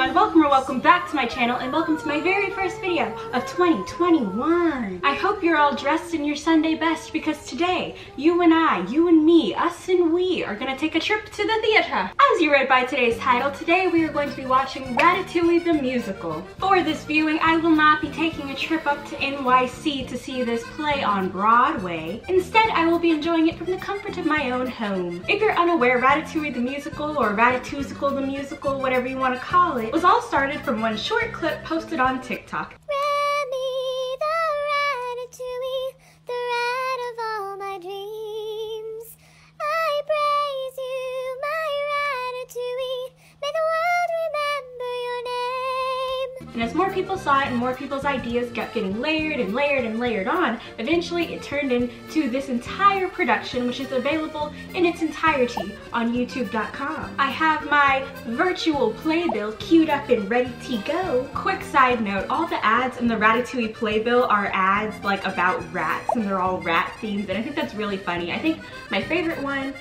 everyone, welcome or welcome back to my channel and welcome to my very first video of 2021. I hope you're all dressed in your Sunday best because today, you and I, you and me, us and we are gonna take a trip to the theater. As you read by today's title, today we are going to be watching Ratatouille the Musical. For this viewing, I will not be taking a trip up to NYC to see this play on Broadway. Instead, I will be enjoying it from the comfort of my own home. If you're unaware, Ratatouille the Musical or Ratatouille the Musical, whatever you want to call it, was all started from one short clip posted on TikTok. Remy, the Ratatouille, the rat of all my dreams. I praise you, my Ratatouille. May the world remember your name. And as more people saw it and more people's ideas kept getting layered and layered and layered on, eventually it turned into this entire production, which is available in its entirety on youtube.com. I have my virtual playbill queued up and ready to go. Quick side note, all the ads in the Ratatouille playbill are ads like about rats, and they're all rat themed, and I think that's really funny. I think my favorite one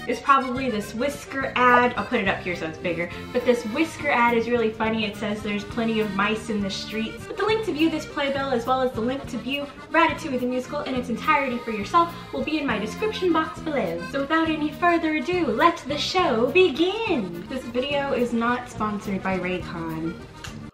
is probably this whisker ad. I'll put it up here so it's bigger. But this whisker ad is really funny. It says there's plenty of mice in the streets. But the link to view this playbill as well as the link to view Ratatouille the Musical in its entirety for yourself will be in my description box below. So without any further ado, let the show begin. This video is not sponsored by Raycon.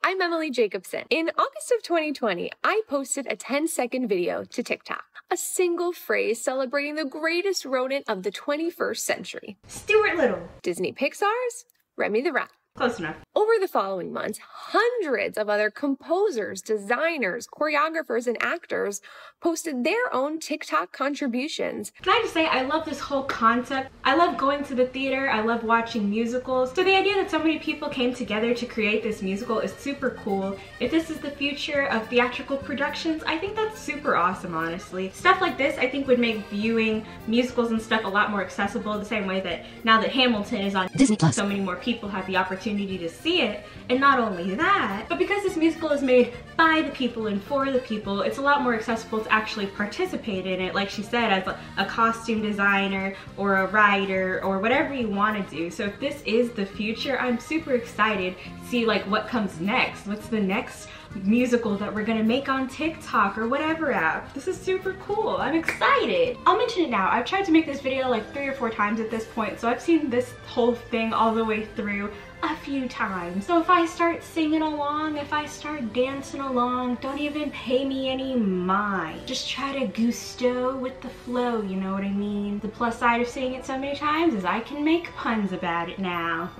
I'm Emily Jacobson. In August of 2020, I posted a 10-second video to TikTok. A single phrase celebrating the greatest rodent of the 21st century. Stuart Little. Disney Pixar's Remy the Rat. Close enough. Over the following months, hundreds of other composers, designers, choreographers, and actors posted their own TikTok contributions. Can I just say, I love this whole concept. I love going to the theater. I love watching musicals. So the idea that so many people came together to create this musical is super cool. If this is the future of theatrical productions, I think that's super awesome, honestly. Stuff like this, I think, would make viewing musicals and stuff a lot more accessible, the same way that now that Hamilton is on Disney Plus, so many more people have the opportunity to see it. And not only that, but because this musical is made by the people and for the people, it's a lot more accessible to actually participate in it, like she said, as a costume designer or a writer or whatever you want to do. So if this is the future, I'm super excited to see like what comes next. What's the next musical that we're gonna make on TikTok or whatever app. This is super cool. I'm excited. I'll mention it now. I've tried to make this video like 3 or 4 times at this point, so I've seen this whole thing all the way through a few times. So if I start singing along, if I start dancing along, don't even pay me any mind. Just try to gusto with the flow, you know what I mean? The plus side of seeing it so many times is I can make puns about it now.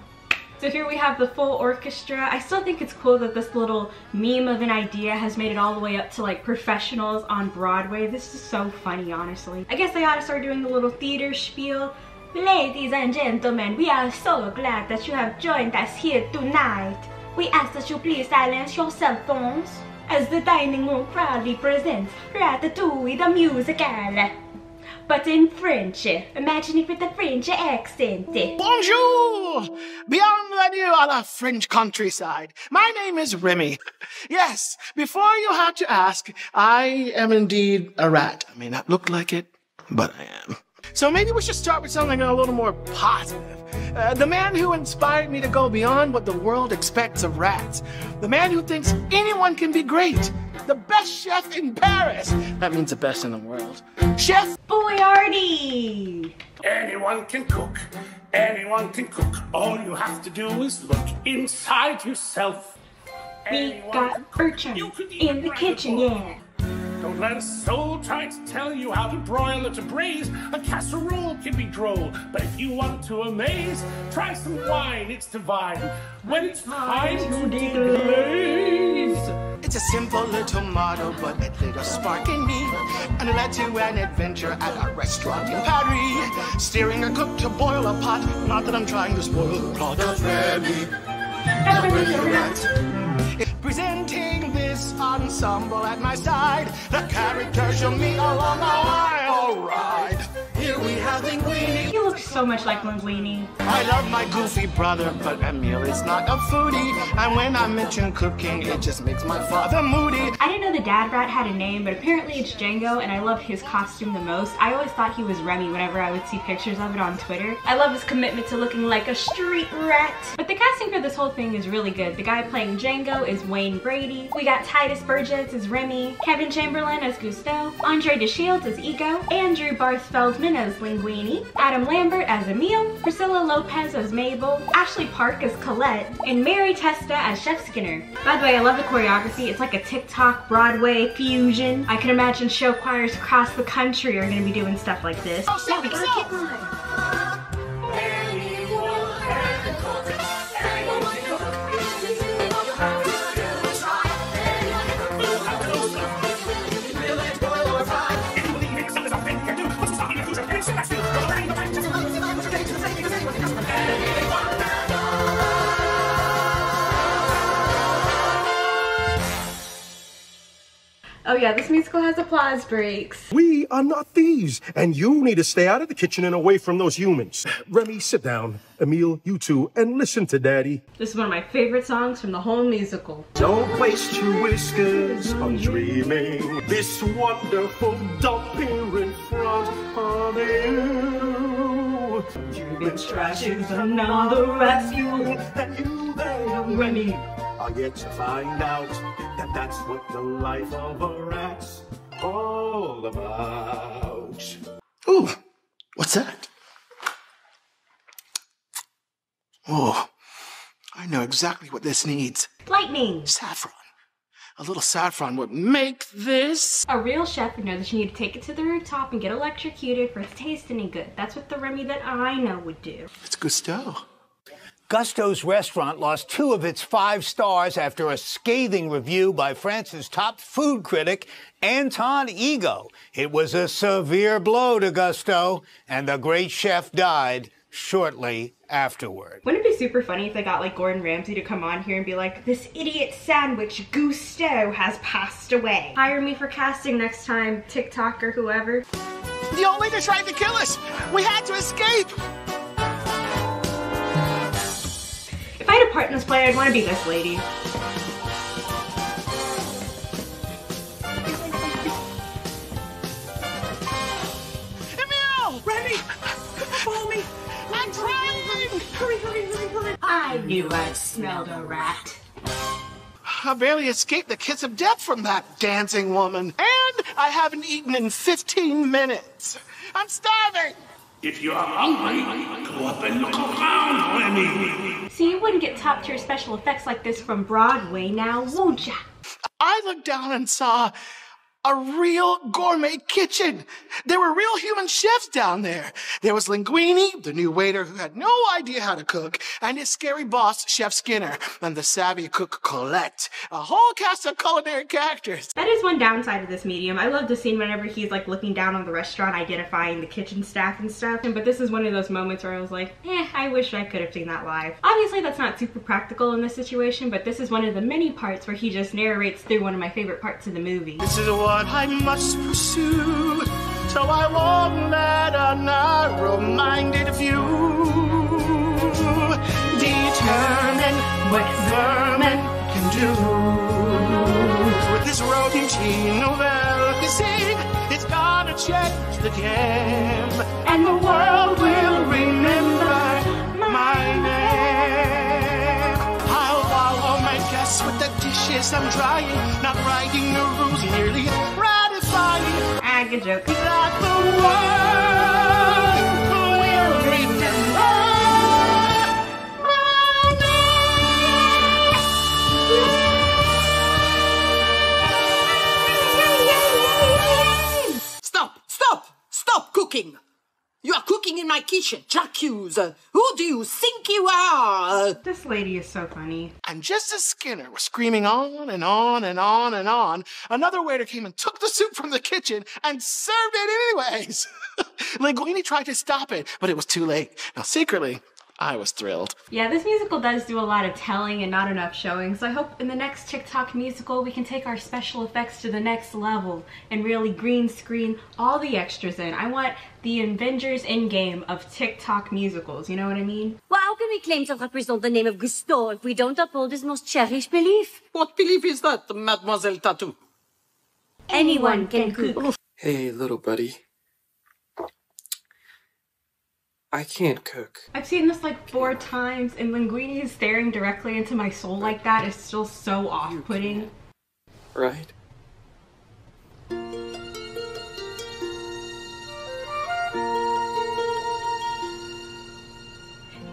So here we have the full orchestra. I still think it's cool that this little meme of an idea has made it all the way up to like professionals on Broadway. This is so funny, honestly. I guess I ought to start doing the little theater spiel. Ladies and gentlemen, we are so glad that you have joined us here tonight. We ask that you please silence your cell phones as the dining room proudly presents Ratatouille the Musical. But in French. Imagine it with a French accent. Bonjour! Bienvenue à la French countryside. My name is Remy. Yes, before you had to ask, I am indeed a rat. I may not look like it, but I am. So maybe we should start with something a little more positive. The man who inspired me to go beyond what the world expects of rats. The man who thinks anyone can be great. The best chef in Paris. That means the best in the world. Chef Boyardee! Anyone can cook. Anyone can cook. All you have to do is look inside yourself. We got urchin in the kitchen, yeah. Don't let a soul try to tell you how to broil or to braise. A casserole can be droll, but if you want to amaze, try some wine, it's divine. When it's time to deglaze. It's a simple little motto, but it lit a spark in me and led to an adventure at a restaurant in Paris. Steering a cook to boil a pot, not that I'm trying to spoil the plot of Remy, the rat. Presenting this ensemble at my side, the characters you'll meet along the line. All right, here we we have Linguini. He looks so much like Linguini. I love my goofy brother, but Emil is not a foodie. And when I mention cooking, it just makes my father moody. I didn't know the dad rat had a name, but apparently it's Django, and I love his costume the most. I always thought he was Remy whenever I would see pictures of it on Twitter. I love his commitment to looking like a street rat. But the casting for this whole thing is really good. The guy playing Django is Wayne Brady. We got Tituss Burgess as Remy, Kevin Chamberlin as Gusteau, André DeShields as Ego, Andrew Bart-Feldmen as Linguini, Adam Lambert as Emil, Priscilla Lopez as Mabel, Ashley Park as Colette, and Mary Testa as Chef Skinner. By the way, I love the choreography. It's like a TikTok Broadway fusion. I can imagine show choirs across the country are going to be doing stuff like this. Yeah, we gotta keep going. Oh yeah, this musical has applause breaks. We are not thieves, and you need to stay out of the kitchen and away from those humans. Remy, sit down. Emil, you two, and listen to Daddy. This is one of my favorite songs from the whole musical. Don't waste your whiskers on dreaming this wonderful dump here in front of you. You've been trashing another rescue, and you there, Remy, are yet to find out that that's what the life of a rat's all about. Ooh, what's that? Oh, I know exactly what this needs. Lightning! Saffron. A little saffron would make this. A real chef would know that you need to take it to the rooftop and get electrocuted for it to taste any good. That's what the Remy that I know would do. It's Gusteau. Gusteau's restaurant lost 2 of its 5 stars after a scathing review by France's top food critic, Anton Ego. It was a severe blow to Gusteau, and the great chef died shortly afterward. Wouldn't it be super funny if they got like Gordon Ramsay to come on here and be like, this idiot sandwich Gusteau has passed away. Hire me for casting next time, TikTok or whoever. The old lady tried to kill us. We had to escape. If I had a part in this play, I'd want to be this lady. Emil! Remy! Follow me! I'm trying! Hurry, hurry, hurry, hurry! I knew I smelled a rat. I barely escaped the kiss of death from that dancing woman. And I haven't eaten in 15 minutes. I'm starving! If you are hungry, go up and look around, Remy. See, you wouldn't get top tier special effects like this from Broadway now, would ya? I looked down and saw a real gourmet kitchen. There were real human chefs down there. There was Linguini, the new waiter who had no idea how to cook, and his scary boss, Chef Skinner, and the savvy cook, Colette. A whole cast of culinary characters. That is one downside of this medium. I love the scene whenever he's like looking down on the restaurant, identifying the kitchen staff and stuff. But this is one of those moments where I was like, I wish I could have seen that live. Obviously, that's not super practical in this situation, but this is one of the many parts where he just narrates through one of my favorite parts of the movie. This is what I must pursue, so I won't let a narrow-minded view determine what vermin can do. This rodent novel, you see, it's gonna change the game, and the world will remember my name. I'll follow my guests with the dishes I'm trying, not writing the rules, merely ratifying. Good joke. That the world will remember my name. Stop! Stop! Stop cooking! You are cooking in my kitchen, J'accuse. Who do you think you are? This lady is so funny. And just as Skinner was screaming on and on and on and on, another waiter came and took the soup from the kitchen and served it anyways. Linguini tried to stop it, but it was too late. Now, secretly, I was thrilled. Yeah, this musical does do a lot of telling and not enough showing, so I hope in the next TikTok musical we can take our special effects to the next level and really green screen all the extras in. I want the Avengers Endgame of TikTok musicals, you know what I mean? Well, how can we claim to represent the name of Gusteau if we don't uphold his most cherished belief? What belief is that, Mademoiselle Tattoo? Anyone can cook. Hey, little buddy. I can't cook. I've seen this like 4 times, and Linguini staring directly into my soul like that is still so off-putting. Right?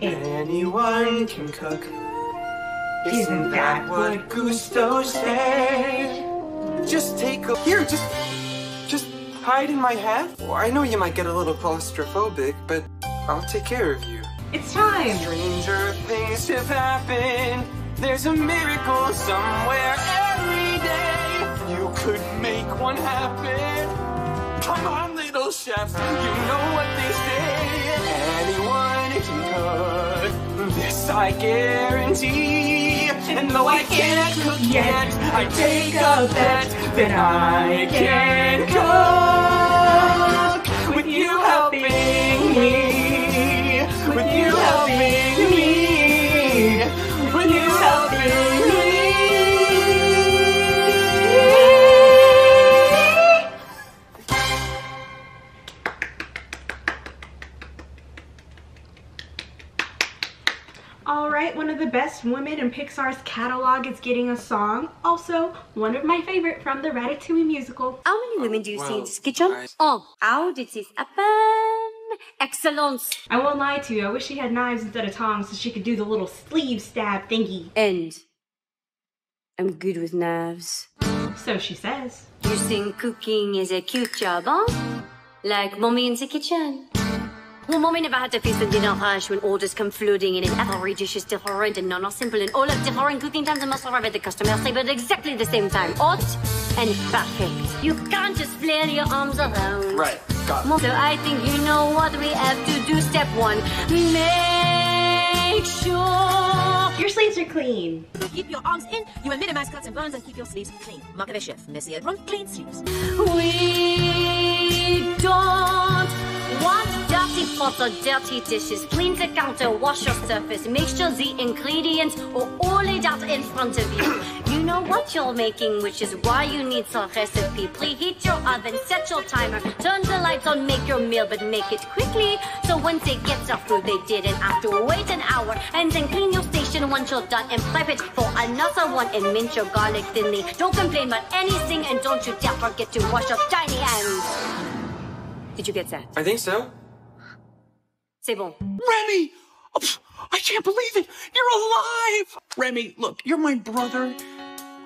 Anyone can cook. Isn't that what Gusteau said? Just take a... Here, just hide in my hat. Well, I know you might get a little claustrophobic, but I'll take care of you. It's time! Stranger things have happened. There's a miracle somewhere every day. You could make one happen. Come on, little chefs, you know what they say. Anyone can cook. This I guarantee. And though I can't cook yet, I take a bet that I can cook. With you helping me. With you helping me. With you helping me. Alright, one of the best women in Pixar's catalog is getting a song. Also, one of my favorite from the Ratatouille musical. How many women do you see in this kitchen? Oh, how did this happen? Excellence! I won't lie to you, I wish she had knives instead of tongs so she could do the little sleeve stab thingy. And I'm good with knives. So she says. You think cooking is a cute job, huh? Like mommy in the kitchen. Well, mommy never had to face the dinner rush when orders come flooding in and every dish is different and none are simple and all of different cooking times and must arrive at the customer's table at exactly the same time. Hot and perfect. You can't just flail your arms around. Right, got it. So I think you know what we have to do. Step 1, make sure your sleeves are clean. Keep your arms in, you will minimize cuts and burns and keep your sleeves clean. Mark of a chef, Monsieur Run, clean sleeves. We don't want dirty pots or dirty dishes. Clean the counter, wash your surface. Make sure the ingredients are all laid out in front of you. You know what you're making, which is why you need some recipe. Preheat your oven, set your timer, turn the lights on, make your meal, but make it quickly. So once they get their food, they didn't have to wait an hour. And then clean your station once you're done and prep it for another one and mince your garlic thinly. Don't complain about anything and don't you dare forget to wash your tiny hands. Did you get that? I think so. C'est bon. Remy! Oh, I can't believe it! You're alive! Remy, look, you're my brother.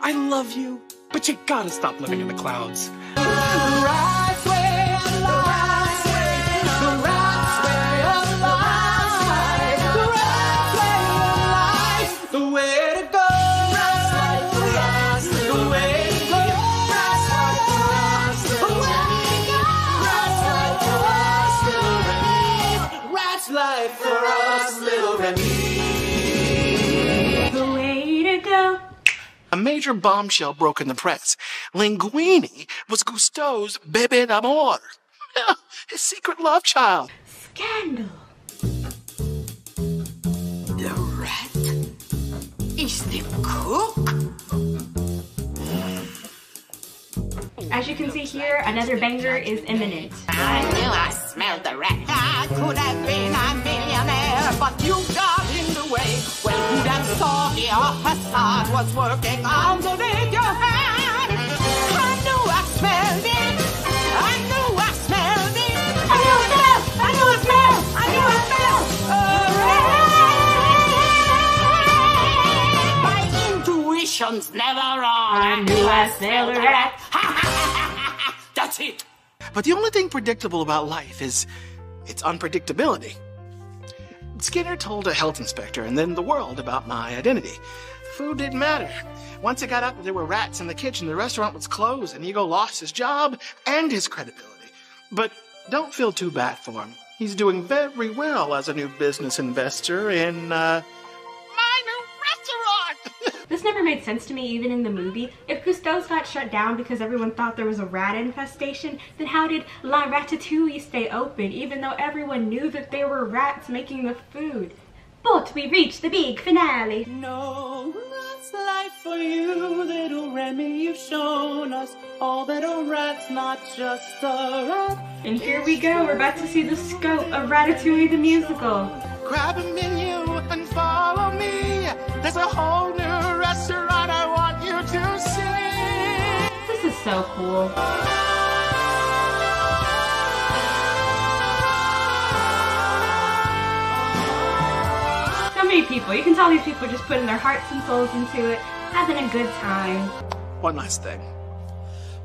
I love you, but you gotta stop living in the clouds. The right way of life. The right way of life. The right way of life. The way to go. The way to go. Rat's life for us, little Remy. The way to go. A major bombshell broke in the press. Linguini was Gusteau's bébé d'amour. His secret love child. Scandal. The rat is the cook? As you can see here, another banger is imminent. I knew I smelled the rat. I could have been a millionaire, but you got in the way. When who'd have thought your facade was working underneath your hand? I knew I smelled it. I knew I smelled it. I knew I smelled. I knew I smelled. I knew I smelled. My intuition's never wrong. I knew I smelled a rat. That's it. But the only thing predictable about life is its unpredictability. Skinner told a health inspector and then the world about my identity. Food didn't matter. Once it got out that there were rats in the kitchen, the restaurant was closed and Ego lost his job and his credibility. But don't feel too bad for him. He's doing very well as a new business investor in, my new restaurant! This never made sense to me even in the movie. If Cousteau's got shut down because everyone thought there was a rat infestation, then how did La Ratatouille stay open even though everyone knew that there were rats making the food? But we reached the big finale. No, that's life for you, little Remy. You've shown us all that a rat's not just a rat. And here we go, we're about to see the scope of Ratatouille the Musical. Grab a menu and follow me. There's a whole new restaurant I want you to see. This is so cool. So many people. You can tell these people are just putting their hearts and souls into it, having a good time. One last thing.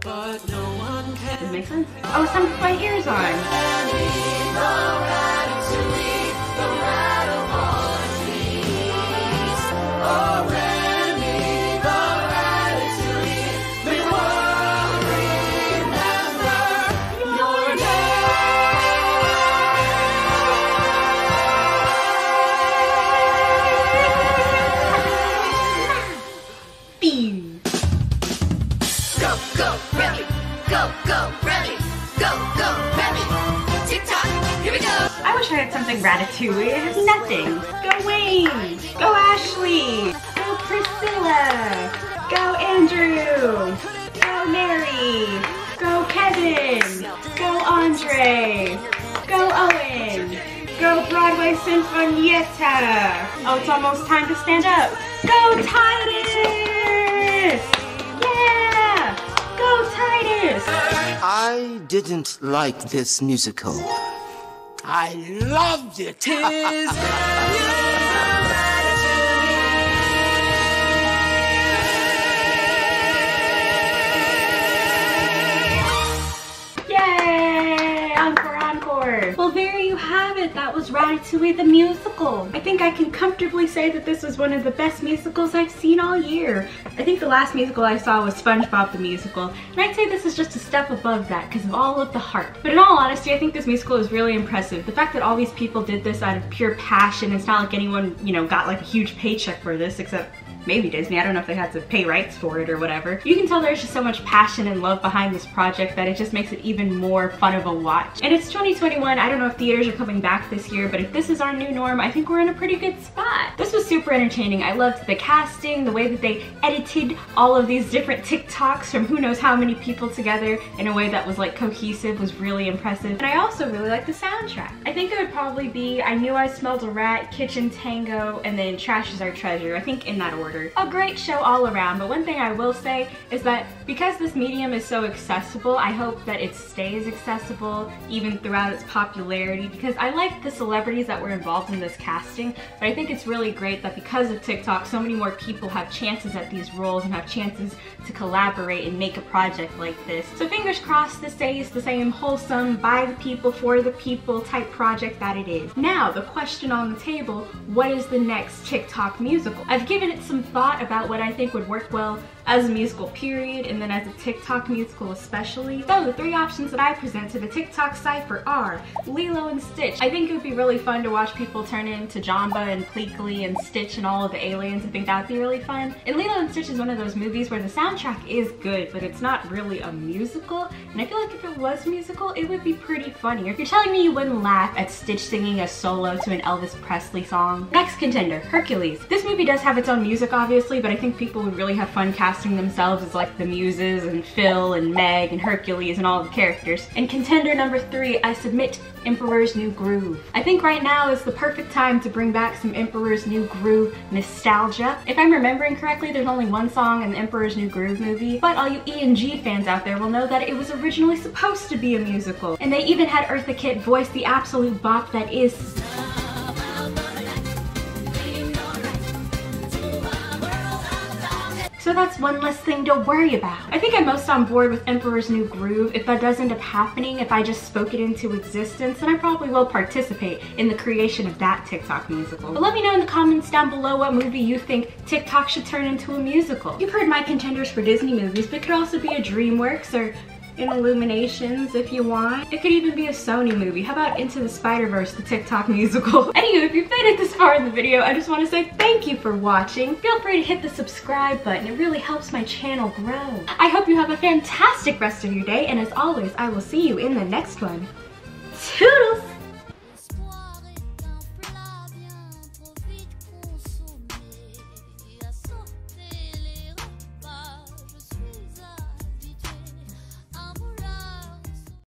But no one can. Does it make sense? Oh, some with my ears on. I wish I had something Ratatouille. It has nothing. Go Wayne. Go Ashley. Go Priscilla. Go Andrew. Go Mary. Go Kevin. Go André. Go Owen. Go Broadway Sinfonietta. Oh, it's almost time to stand up. Go Tituss. Yeah. Go Tituss. I didn't like this musical. I loved it. Yay! Encore, encore. Well, there you have it. That was Ratatouille the Musical. I think I can comfortably say that this was one of the best musicals I've seen all year. I think the last musical I saw was SpongeBob the Musical, and I'd say this is just a step above that because of all of the heart. But in all honesty, I think this musical is really impressive. The fact that all these people did this out of pure passion, it's not like anyone, you know, got like a huge paycheck for this, except maybe Disney. I don't know if they had to pay rights for it or whatever. You can tell there's just so much passion and love behind this project that it just makes it even more fun of a watch. And it's 2021. I don't know if theaters are coming back this year, but if this is our new norm, I think we're in a pretty good spot. This was super entertaining. I loved the casting, the way that they edited all of these different TikToks from who knows how many people together in a way that was like cohesive was really impressive. And I also really like the soundtrack. I think it would probably be I Knew I Smelled a Rat, Kitchen Tango, and then Trash is Our Treasure. I think in that order. A great show all around, but one thing I will say is that because this medium is so accessible, I hope that it stays accessible even throughout its popularity, because I like the celebrities that were involved in this casting, but I think it's really great that because of TikTok, so many more people have chances at these roles and have chances to collaborate and make a project like this. So fingers crossed this stays the same wholesome, by the people, for the people type project that it is. Now, the question on the table, what is the next TikTok musical? I've given it some thought about what I think would work well as a musical period, and then as a TikTok musical especially. So the three options that I present to the TikTok cipher are Lilo and Stitch. I think it would be really fun to watch people turn into Jamba and Pleakley and Stitch and all of the aliens. I think that would be really fun. And Lilo and Stitch is one of those movies where the soundtrack is good, but it's not really a musical. And I feel like if it was musical, it would be pretty funny. If you're telling me you wouldn't laugh at Stitch singing a solo to an Elvis Presley song. Next contender, Hercules. This movie does have its own music, obviously, but I think people would really have fun casting themselves as like the Muses and Phil and Meg and Hercules and all the characters. And contender number 3, I submit Emperor's New Groove. I think right now is the perfect time to bring back some Emperor's New Groove nostalgia. If I'm remembering correctly, there's only one song in the Emperor's New Groove movie, but all you E&G fans out there will know that it was originally supposed to be a musical. And they even had Eartha Kitt voice the absolute bop that is so that's one less thing to worry about. I think I'm most on board with Emperor's New Groove. If that does end up happening, if I just spoke it into existence, then I probably will participate in the creation of that TikTok musical. But let me know in the comments down below what movie you think TikTok should turn into a musical. You've heard my contenders for Disney movies, but it could also be a DreamWorks or in Illuminations if you want. It could even be a Sony movie. How about Into the Spider-Verse, the TikTok musical? Anywho, if you've made it this far in the video, I just want to say thank you for watching. Feel free to hit the subscribe button. It really helps my channel grow. I hope you have a fantastic rest of your day, and as always, I will see you in the next one. Toodles!